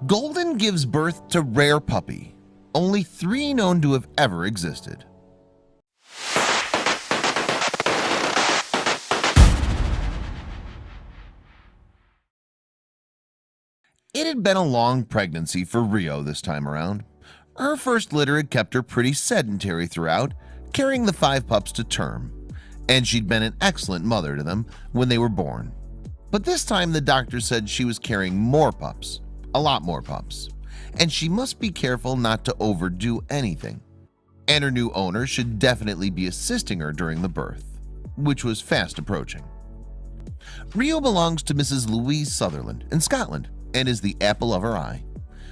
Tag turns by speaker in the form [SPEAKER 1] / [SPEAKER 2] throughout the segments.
[SPEAKER 1] Golden gives birth to rare puppy. Only 3 known to have ever existed. It had been a long pregnancy for Rio this time around. Her first litter had kept her pretty sedentary throughout, carrying the 5 pups to term, and she'd been an excellent mother to them when they were born. But this time the doctor said she was carrying more pups, a lot more pups, and she must be careful not to overdo anything. And her new owner should definitely be assisting her during the birth, which was fast approaching. Rio belongs to Mrs. Louise Sutherland in Scotland and is the apple of her eye.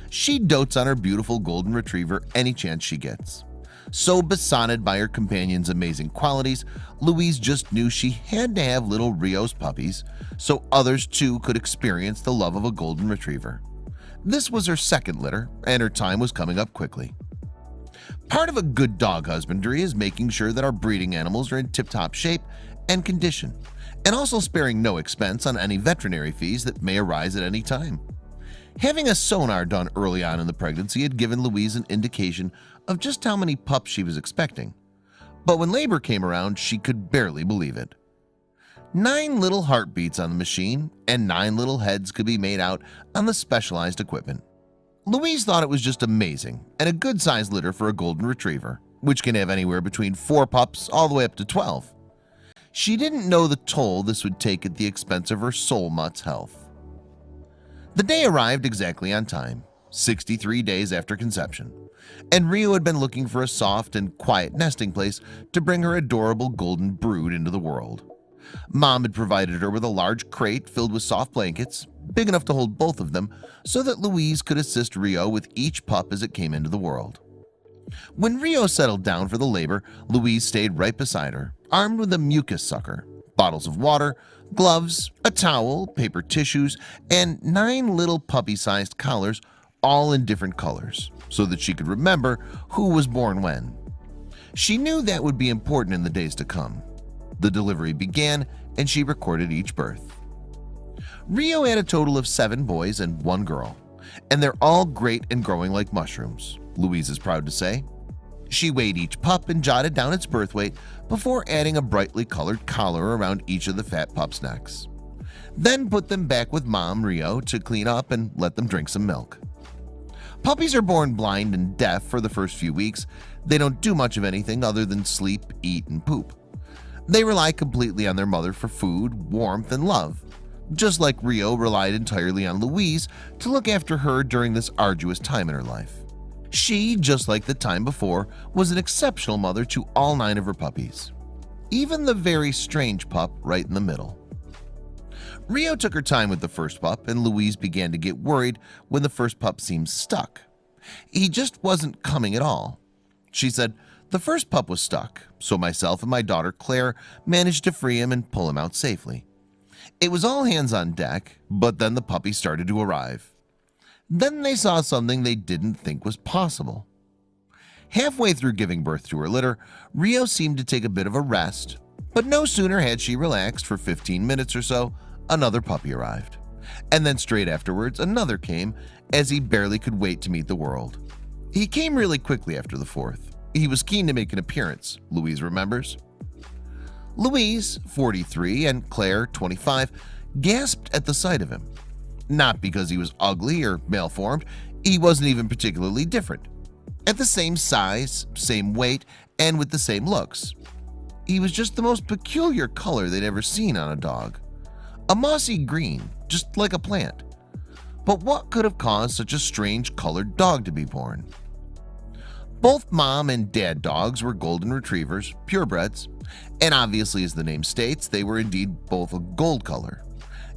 [SPEAKER 1] She dotes on her beautiful golden retriever any chance she gets. So besotted by her companion's amazing qualities, Louise just knew she had to have little Rio's puppies so others too could experience the love of a golden retriever. This was her second litter, and her time was coming up quickly. Part of a good dog husbandry is making sure that our breeding animals are in tip-top shape and condition, and also sparing no expense on any veterinary fees that may arise at any time. Having a sonar done early on in the pregnancy had given Louise an indication of just how many pups she was expecting, but when labor came around, she could barely believe it. 9 little heartbeats on the machine and 9 little heads could be made out on the specialized equipment. Louise thought it was just amazing and a good-sized litter for a golden retriever, which can have anywhere between 4 pups all the way up to 12. She didn't know the toll this would take at the expense of her soul mutt's health. The day arrived exactly on time, 63 days after conception, and Rio had been looking for a soft and quiet nesting place to bring her adorable golden brood into the world. Mom had provided her with a large crate filled with soft blankets, big enough to hold both of them, so that Louise could assist Rio with each pup as it came into the world. When Rio settled down for the labor, Louise stayed right beside her, armed with a mucus sucker, bottles of water, gloves, a towel, paper tissues, and 9 little puppy-sized collars, all in different colors, so that she could remember who was born when. She knew that would be important in the days to come. The delivery began, and she recorded each birth. Rio had a total of 7 boys and 1 girl, and they're all great and growing like mushrooms, Louise is proud to say. She weighed each pup and jotted down its birth weight before adding a brightly colored collar around each of the fat pups' necks. Then put them back with Mom Rio to clean up and let them drink some milk. Puppies are born blind and deaf for the first few weeks. They don't do much of anything other than sleep, eat, and poop. They rely completely on their mother for food, warmth, and love, just like Rio relied entirely on Louise to look after her during this arduous time in her life. She, just like the time before, was an exceptional mother to all 9 of her puppies, even the very strange pup right in the middle. Rio took her time with the first pup, and Louise began to get worried when the first pup seemed stuck. He just wasn't coming at all. She said, "The first pup was stuck, so myself and my daughter Claire managed to free him and pull him out safely. It was all hands on deck, but then the puppy started to arrive. Then they saw something they didn't think was possible. Halfway through giving birth to her litter, Rio seemed to take a bit of a rest, but no sooner had she relaxed for 15 minutes or so, another puppy arrived. And then straight afterwards, another came, as he barely could wait to meet the world. He came really quickly after the 4th. He was keen to make an appearance, Louise remembers. Louise, 43, and Claire, 25, gasped at the sight of him. Not because he was ugly or malformed, he wasn't even particularly different. At the same size, same weight, and with the same looks. He was just the most peculiar color they'd ever seen on a dog. A mossy green, just like a plant. But what could have caused such a strange colored dog to be born? Both mom and dad dogs were golden retrievers, purebreds, and obviously, as the name states, they were indeed both a gold color.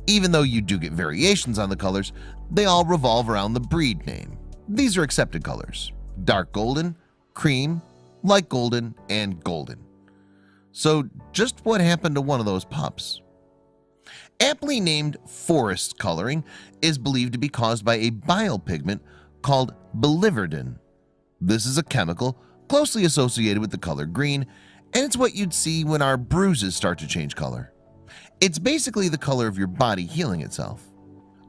[SPEAKER 1] Even though you do get variations on the colors, they all revolve around the breed name. These are accepted colors: dark golden, cream, light golden, and golden. So just what happened to one of those pups? Aptly named forest coloring is believed to be caused by a bile pigment called biliverdin. This is a chemical closely associated with the color green, and it's what you'd see when our bruises start to change color. It's basically the color of your body healing itself.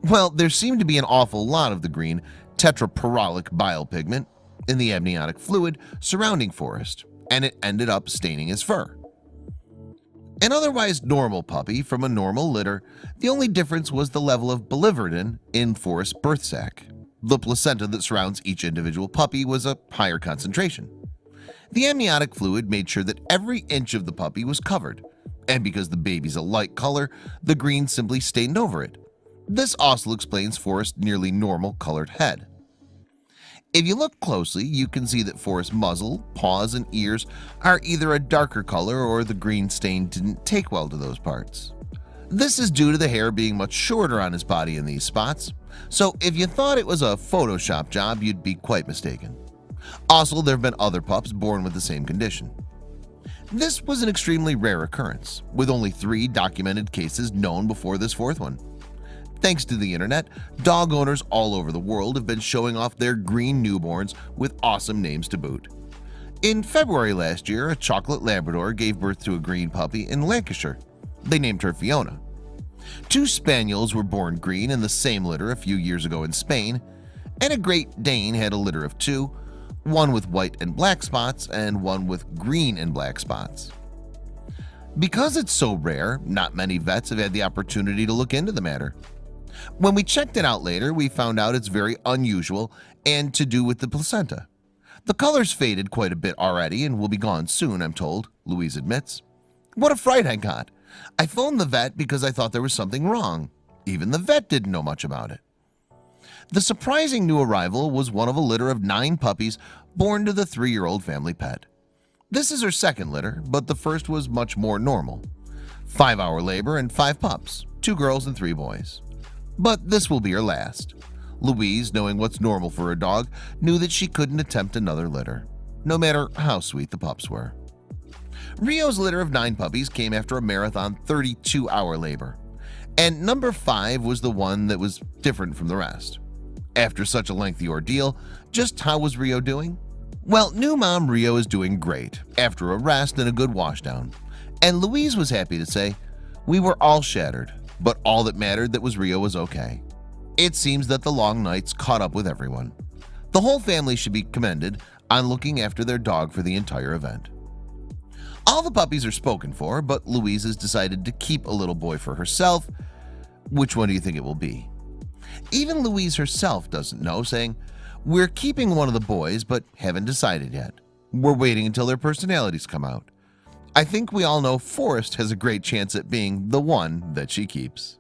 [SPEAKER 1] Well, there seemed to be an awful lot of the green tetraperolic bile pigment in the amniotic fluid surrounding Forrest, and it ended up staining his fur. An otherwise normal puppy from a normal litter, the only difference was the level of biliverdin in Forrest's birth sac. The placenta that surrounds each individual puppy was a higher concentration. The amniotic fluid made sure that every inch of the puppy was covered, and because the baby's a light color, the green simply stained over it. This also explains Forrest's nearly normal colored head. If you look closely, you can see that Forrest's muzzle, paws, and ears are either a darker color or the green stain didn't take well to those parts. This is due to the hair being much shorter on his body in these spots, so if you thought it was a Photoshop job, you'd be quite mistaken. Also, there have been other pups born with the same condition. This was an extremely rare occurrence, with only 3 documented cases known before this 4th one. Thanks to the internet, dog owners all over the world have been showing off their green newborns with awesome names to boot. In February last year, a chocolate Labrador gave birth to a green puppy in Lancashire. They named her Fiona. 2 spaniels were born green in the same litter a few years ago in Spain, and a Great Dane had a litter of 2, one with white and black spots and one with green and black spots. Because it's so rare, not many vets have had the opportunity to look into the matter. When we checked it out later, we found out it's very unusual and to do with the placenta. The color's faded quite a bit already and will be gone soon, I'm told, Louise admits. What a fright I got. I phoned the vet because I thought there was something wrong. Even the vet didn't know much about it. The surprising new arrival was one of a litter of 9 puppies born to the 3-year-old family pet. This is her 2nd litter, but the first was much more normal. 5-hour labor and 5 pups, 2 girls and 3 boys. But this will be her last. Louise, knowing what's normal for a dog, knew that she couldn't attempt another litter, no matter how sweet the pups were. Rio's litter of 9 puppies came after a marathon 32-hour labor, and number 5 was the one that was different from the rest. After such a lengthy ordeal, just how was Rio doing? Well, new mom Rio is doing great after a rest and a good washdown, and Louise was happy to say, "We were all shattered, but all that mattered that was Rio was okay." It seems that the long nights caught up with everyone. The whole family should be commended on looking after their dog for the entire event. All the puppies are spoken for, but Louise has decided to keep a little boy for herself. Which one do you think it will be? Even Louise herself doesn't know, saying, "We're keeping one of the boys, but haven't decided yet. We're waiting until their personalities come out. I think we all know Forrest has a great chance at being the one that she keeps."